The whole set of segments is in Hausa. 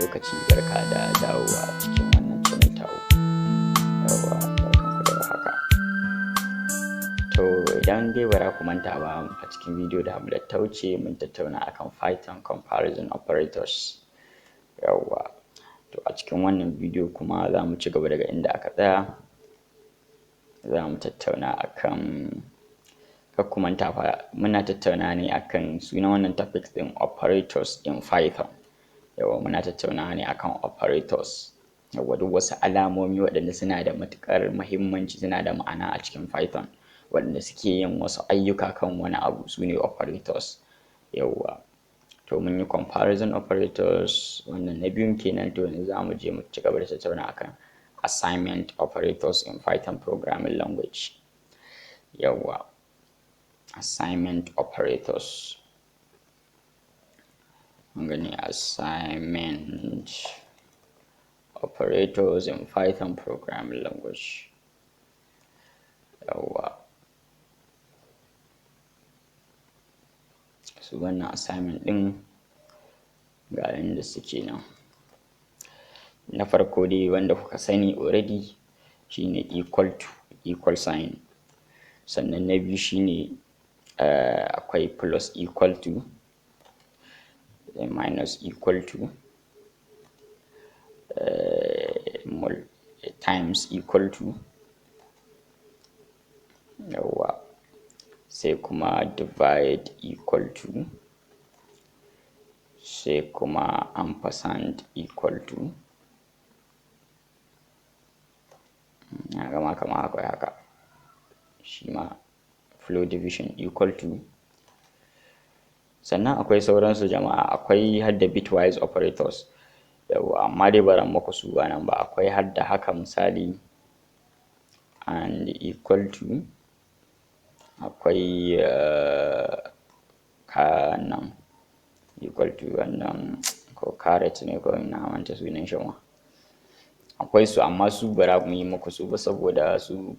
lokaci, barka da dawowa cikin wannan channel tawo. Yawwa, barkanku da warhaka. To idan dai bara ku manta ba, a cikin bidiyo da ta wuce mun tattauna akan Python comparison operators. Yawwa, to a cikin wannan bidiyo kuma za mu ci gaba daga inda aka tsaya. Za mu tattauna akan, kar ku manta fa muna tattauna ne akan sunan wannan topic ɗin operators in Python. Yawwa, muna tattaunawa ne akan operators. Yawwa, duk wasu alamomi waɗanda suna da matuƙar muhimmanci, suna da ma'ana a cikin Python, waɗanda suke yin wasu ayyuka kan wani abu, su ne operators. Yawwa, to mun yi comparison operators, wannan na biyun kenan. To yanzu za mu je mu ci gaba da tattauna akan assignment operators in Python programming language. Yawwa, assignment operators. Gani assignment operators in Python programming language. Yawwa, su wannan assignment ɗin ga yanda suke nan. Na farko dai wanda kuka sani already shine equal to, equal sign. Sannan na biyu shine akwai plus equal to, minus equal to, times equal to. Yawwa, sai kuma divide equal to, sai kuma ampersand equal to. Na gama kama akwai haka, shi ma flow division equal to. Sannan akwai sauransu jama'a, akwai hadda bitwise operators. Yawwa, amma dai bara muku su ba nan ba. Akwai hadda haka misali and equal to, akwai kalan equal to, wannan ko caret ne ko ina manta sunan shi ma. Akwai su amma su bara mu yi muku su ba saboda su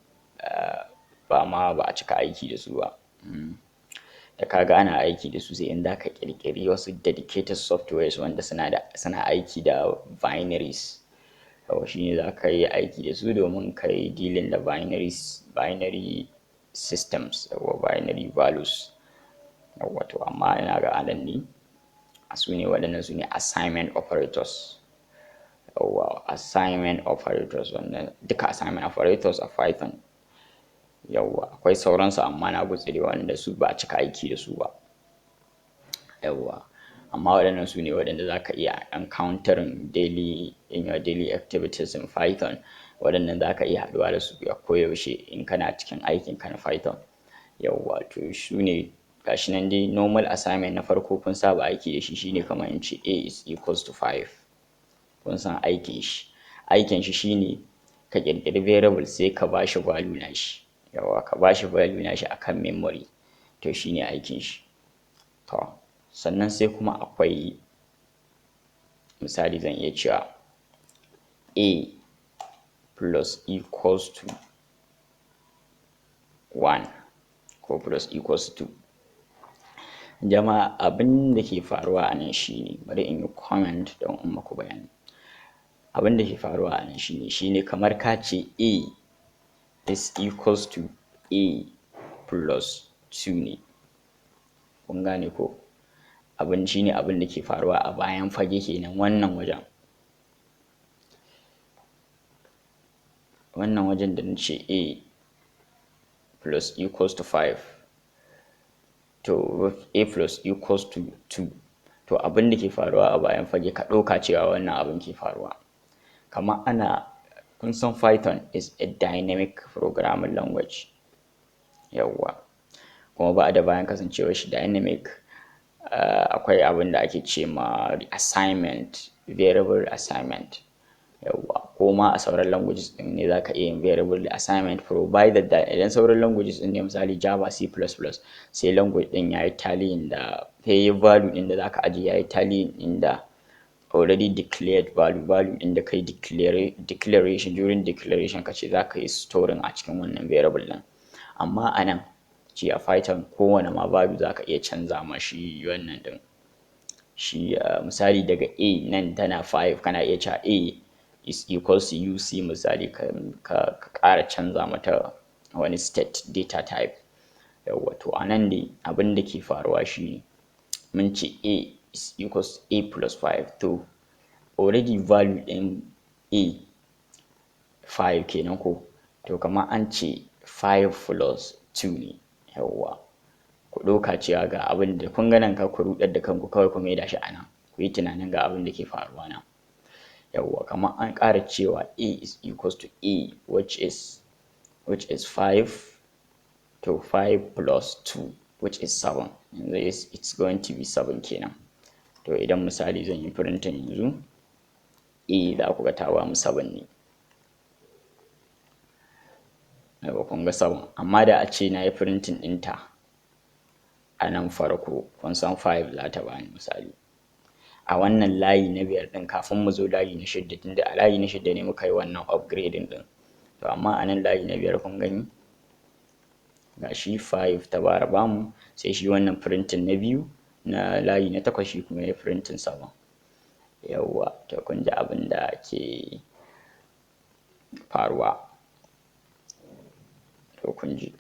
ba a cika aiki da su ba. Da kaga ana aiki da su sai in ka ƙirƙiri wasu dedicated softwares wanda suna aiki da binaries. Yawwa, shine za ka yi aiki da su domin ka yi dealing da binary systems, yawwa, binary values. Yawwa, to amma ina ga anan ne su ne waɗannan, su ne assignment operators. Yawwa, assignment operators, wannan duka assignment operators a Python. Yawwa, akwai sauransu amma na gutsire wanda su ba a cika aiki da su ba. Yawwa, amma waɗannan su ne waɗanda za ka iya encountering daily in your daily activities in Python. Waɗannan za ka iya haɗuwa da su a koyaushe in kana cikin aikinka na Python. Yawwa, to su ne gashi nan dai normal assignment na farko kun saba aiki da shi, shine kamar in ce a is equals to 5. Kun san aikin shi. Aikin shi shine ka ƙirƙiri variable sai ka ba shi value na shi. Yawwa, ka ba shi value na shi akan memory. To shine aikin shi. To sannan sai kuma akwai misali zan iya cewa a plus equals to 1 ko plus equals to 2. Jama'a, abin da ke faruwa a nan shine, bari in yi comment don in muku bayani. Abin da ke faruwa a nan shine kamar ka ce a is equals to a plus 2 ne. Kun gane ko? Shine abin da ke faruwa a bayan fage kenan wannan wajen. Wannan wajen da nace a plus equals to 5. To a plus equals to 2. To abin da ke faruwa a bayan fage ka ɗauka cewa wannan abin ke faruwa. Kamar kun san Python is a dynamic programming language. Yawwa, kuma ba da bayan kasancewar shi dynamic, akwai abin da ake ce ma assignment, variable assignment. Yawwa, ko ma a sauran languages ɗin ne za ka iya yin variable assignment, provided that idan sauran languages ɗin ne misali Java, C++, sai language ɗin ya yi tallying da sai value ɗin da za ka ajiye ya yi tallying ɗin da already declared value ɗin da kai declaration, during declaration ka ce za ka yi storing a cikin wannan variable ɗin. Amma a nan ce a Python kowane ma value za ka iya canza mashi wannan ɗin. shi misali daga a nan tana 5 kana iya cewa a is equals to uc misali ka ƙara canza mata wani state data type. Yawwa to a nan dai abin da ke faruwa shi mun ce a is equals to a plus 5, to already value ɗin a 5 kenan ko, to kamar an ce 5 plus 2 ne. Yawwa ku ɗauka cewa ga abin da kun ga nan ka ku ruɗar da kanku kawai ku maida shi a nan, ku yi tunanin ga abin da ke faruwa nan. Yawwa kamar an ƙara cewa a is equals to a which is 5, to 5 plus 2 which is 7, it's going to be 7 kenan. To idan misali zan yi printing yanzu a za ku ga ta ba mu 7 ne. Yawwa kun ga 7, amma da a ce na yi printing ɗinta a nan farko kun san 5 za ta bani misali. A wannan layi na 5 ɗin kafin mu zo layi na 6, tunda a layi na 6 ne muka yi wannan upgrading ɗin. To amma a nan layi na 5 kun gani ga shi 5 ta bara bamu, sai shi wannan printing na biyu na layi na 8 shi kuma ya printing 7. Yawwa to kun ji abin da ke faruwa, to kun ji.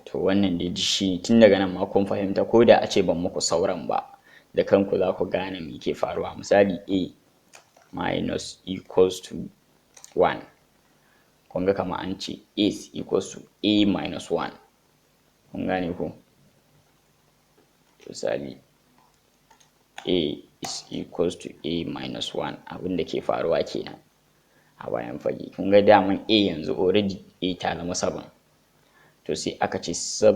To wannan dai shi tun daga nan ma kun fahimta, ko da a ce ban muku sauran ba da kanku za ku gane me ke faruwa. Misali a minus equals to 1, kun ga kamar an ce a is equals to a minus 1, kun gane ko? Misali a is equals to a minus 1, abin da ke faruwa kenan a bayan fage. Kun ga daman a yanzu already a ta zama 7, to sai aka ce a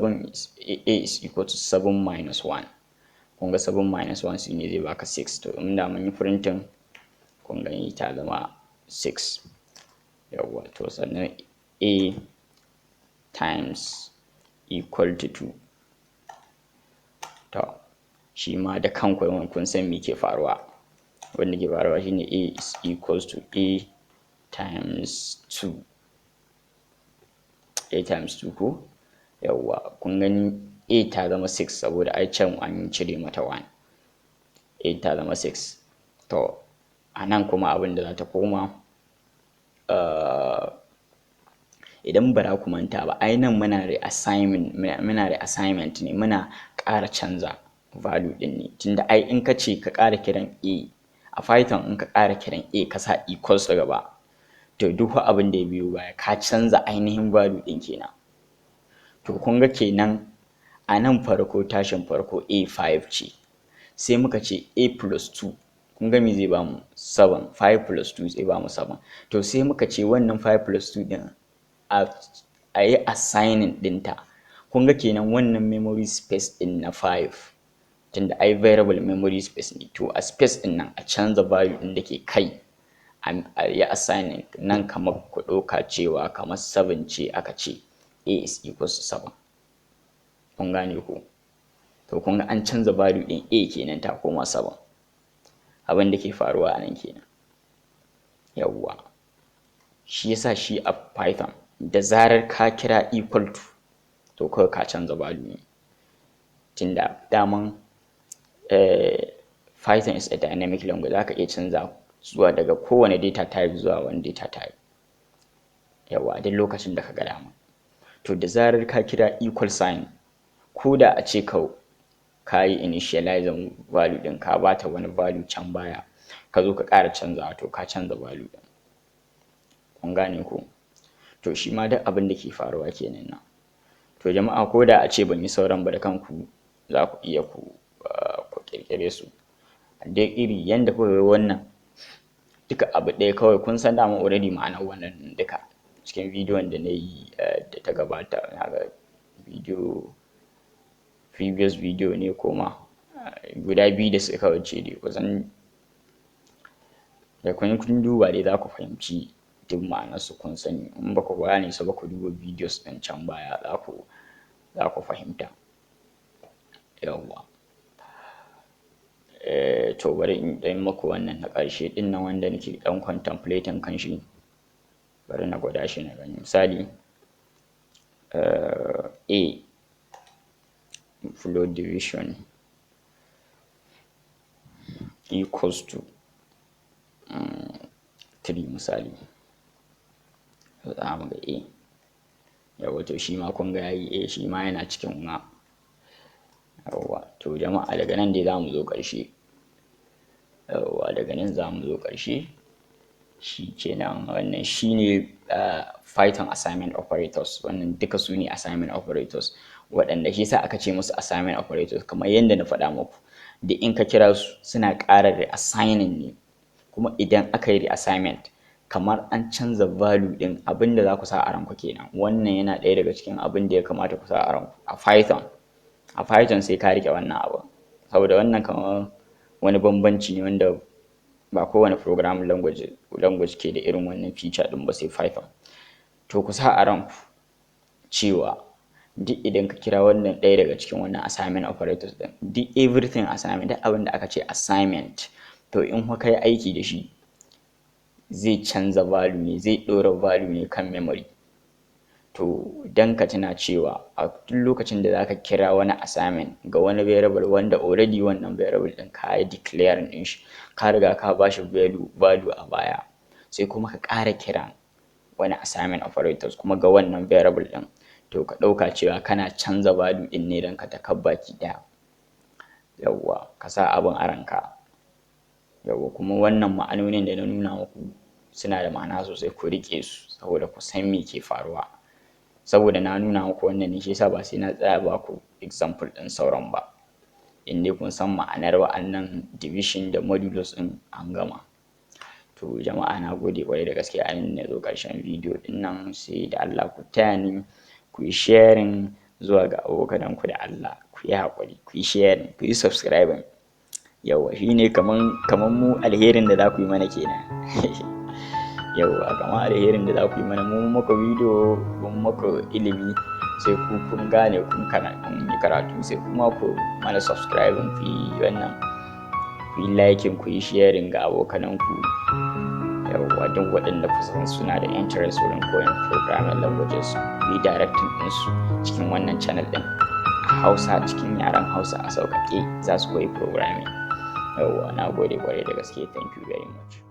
is equal to 7 minus 1. Kun ga 7 minus 1 shi ne zai baka 6, to in da mun yi printing kun gani ta zama 6. Yawwa to sannan a times equal to 2. To shi ma da kanku kun san me ke faruwa. Wanda ke faruwa shine a is equals to a times 2. A times 2 ko? Yawwa kun gani a ta zama 6 saboda ai can an cire mata 1. A ta zama 6. To a nan kuma abin da za ta koma idan ba za ku manta ba ai nan muna reassignment ne, muna ƙara canza value ɗin ne, tunda ai in ka ce ka ƙara kiran a Python in ka ƙara kiran a ka sa equals gaba, to duk abin da ya biyo baya ka canza ainihin value ɗin kenan. To kun ga kenan a nan farko tashin farko a 5 ce, sai muka ce a plus 2, kun ga me zai bamu 7, 5 plus 2 zai bamu 7. To sai muka ce wannan 5 plus 2 din a yi assigning ɗinta. Kun ga kenan wannan memory space ɗin na 5, tunda ai variable memory space ne, to a space ɗin nan a canza value ɗin da ke kai a yi assigning nan, kamar ku ɗauka cewa kamar 7 ce aka ce a is equals to 7. Kun gane ko? To kun ga an canza value ɗin a kenan ta koma 7. Abin da ke faruwa a nan kenan. Yawwa shi yasa shi a Python da zarar ka kira equal to kawai ka canza value ne, tunda daman Python is a dynamic language, za ka iya canza zuwa daga kowane data type zuwa wani data type. Yawwa duk lokacin da ka ga dama. To da zarar ka kira equal sign, ko da a ce ka yi initializing value ɗin ka bata wani value can baya, ka zo ka ƙara canzawa, to ka canza value ɗin. Kun gane ko? To shi ma duk abin da ke faruwa kenan nan. To jama'a ko da a ce ban yi sauran ba da kanku za ku iya ku ƙirƙire su. Dai iri yanda kuka ga wannan duka abu ɗaya kawai, kun san dama already ma'anar wannan duka cikin bidiyon da na yi da ta gabata, na ga previous video ne kuma guda biyu da suka wuce dai kusan da kun duba dai za ku fahimci duk ma'anarsu kun sani. In ba ku gane su ba ku duba videos ɗin can baya za ku fahimta. Yawwa to bari in ɗan muku wannan na ƙarshe ɗin nan wanda nake ɗan contemplating kan shi. Bari na gwada shi na gani. Misali a float division equals to 3 misali. Za mu ga a. Yawwa to shi ma kun ga yayi a, shi ma yana cikin wa. Yawwa to jama'a daga nan dai za mu zo ƙarshe. Yawwa daga nan za mu zo ƙarshe. Shi kenan, wannan shi ne Python assignment operators. Wannan duka su ne assignment operators, waɗanda shi sa aka ce musu assignment operators kamar yadda na faɗa muku. Da in ka kira su suna ƙara reassigning ne, kuma idan aka yi reassignment kamar an canza value ɗin abin da za ku sa a ranku kenan. Wannan yana ɗaya daga cikin abin da ya kamata ku sa a ranku a Python. A Python sai ka riƙe wannan abu, saboda wannan kamar wani bambanci ne wanda ba kowane programming language ke da irin wannan feature ɗin ba sai Python. To ku sa a ranku cewa duk idan ka kira wannan ɗaya daga cikin wannan assignment operators ɗin, duk everything assignment, duk abin da aka ce assignment, to in ka yi aiki da shi zai canza value ne, zai ɗora value ne kan memory. To dan ka tuna cewa a duk lokacin da zaka kira wani assignment ga wani variable wanda already wannan variable ɗin ka yi declaring ɗin shi, ka riga ka ba shi value a baya, sai kuma ka ƙara kiran wani assignment operators kuma ga wannan variable ɗin, to ka ɗauka cewa kana canza value ɗin ne don ka takabbaki ɗaya. Yawwa ka sa abin a ranka. Yawwa kuma wannan ma'anonin da na nuna muku suna da ma'ana sosai, ku riƙe su saboda ku san me ke faruwa. Saboda na nuna muku wannan ne shi yasa ba sai na tsaya ba ku example ɗin sauran ba. In dai kun san ma'anar wa'annan division da modulus ɗin an gama. To jama'a na gode ƙwarai da gaske, a nan na zo ƙarshen bidiyo ɗin nan, sai da Allah ku taya ni ku yi sharing zuwa ga abokananku da Allah. Ku yi haƙuri, ku yi sharing, ku yi subscribing. Yawwa shi ne kaman mu alherin da za ku yi mana kenan. Yawwa kamar alherin da za ku yi mana, mu muka bidiyo mun muku ilimi, sai ku kun gane kun yi karatu, sai kuma ku mana subscribing, ku yi wannan, ku yi liking, ku yi sharing ga abokananku. Yawwa duk waɗanda kusan suna da interest wurin koyon programming languages, ku yi directing ɗinsu cikin wannan channel ɗin a Hausa, cikin yaren Hausa a sauƙaƙe za su koyi programming. Yawwa na gode ƙwarai da gaske, thank you very much.